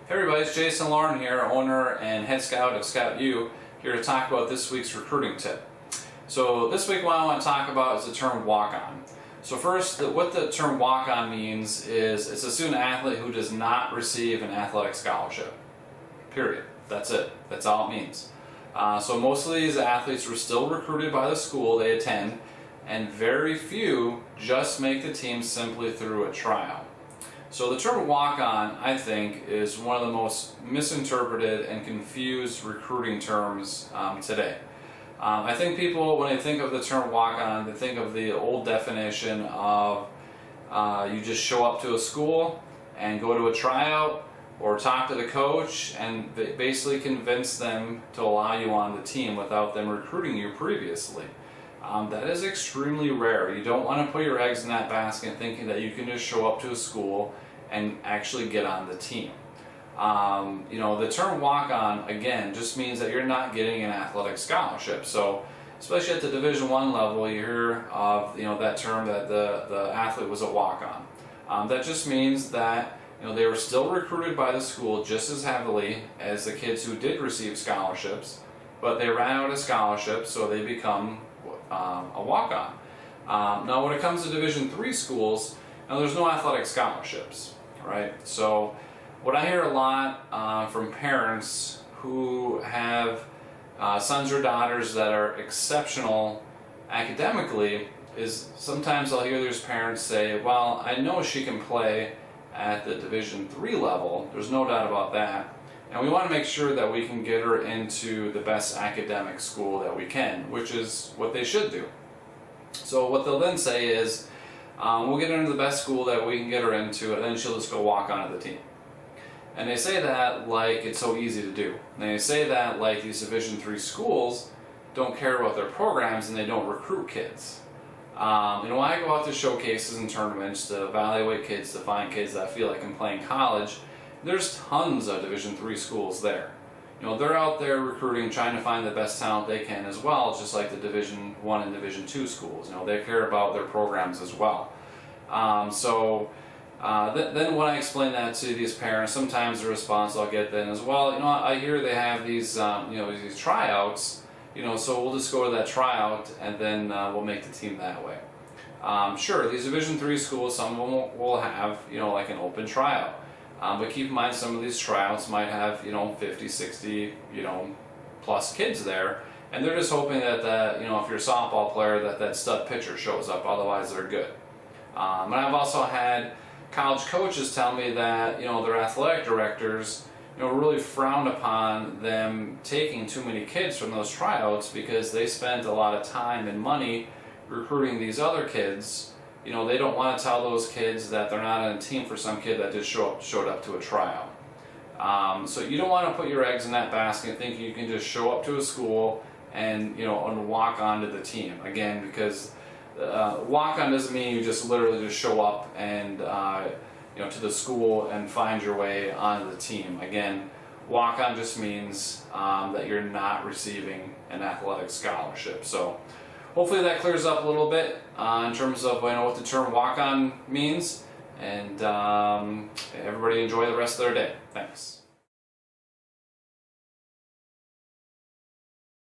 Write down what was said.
Hey everybody, it's Jason Lauren here, owner and head scout of ScoutU, here to talk about this week's recruiting tip. So this week what I want to talk about is the term walk-on. So first, what the term walk-on means is it's a student athlete who does not receive an athletic scholarship. Period. That's it. That's all it means. So most of these athletes were still recruited by the school they attend, and very few just make the team simply through a tryout. So the term walk-on, I think, is one of the most misinterpreted and confused recruiting terms today. I think people, when they think of the term walk-on, they think of the old definition of you just show up to a school and go to a tryout or talk to the coach and basically convince them to allow you on the team without them recruiting you previously. That is extremely rare. You don't want to put your eggs in that basket thinking that you can just show up to a school and actually get on the team. The term walk-on, again, just means that you're not getting an athletic scholarship. So, especially at the Division I level, you hear of that term that the athlete was a walk-on. That just means that they were still recruited by the school just as heavily as the kids who did receive scholarships, but they ran out of scholarships, so they become a walk-on. Now, when it comes to Division III schools, there's no athletic scholarships, right? So what I hear a lot from parents who have sons or daughters that are exceptional academically is sometimes I'll hear these parents say, well, I know she can play at the Division III level, there's no doubt about that, and we want to make sure that we can get her into the best academic school that we can, which is what they should do. So what they'll then say is, we'll get her into the best school that we can get her into, and then she'll just go walk onto the team. And they say that like it's so easy to do. And they say that like these Division III schools don't care about their programs and they don't recruit kids. When I go out to showcases and tournaments to evaluate kids, to find kids that I feel like can play in college, there's tons of Division III schools there. They're out there recruiting, trying to find the best talent they can as well, just like the Division I and Division II schools. They care about their programs as well. Then when I explain that to these parents, sometimes the response I'll get then is, well, I hear they have these, these tryouts, so we'll just go to that tryout and then we'll make the team that way. Sure, these Division III schools, some of them will have, like an open tryout. But keep in mind, some of these tryouts might have, 50, 60, plus kids there, and they're just hoping that, if you're a softball player, that stud pitcher shows up, otherwise they're good. And I've also had college coaches tell me that, their athletic directors, really frown upon them taking too many kids from those tryouts because they spent a lot of time and money recruiting these other kids. They don't want to tell those kids that they're not on a team for some kid that just showed up to a tryout. So you don't want to put your eggs in that basket thinking you can just show up to a school and and walk onto the team. Again, because walk on doesn't mean you just literally just show up and to the school and find your way onto the team. Again, walk on just means that you're not receiving an athletic scholarship. So hopefully that clears up a little bit in terms of what the term walk-on means, and everybody enjoy the rest of their day. Thanks.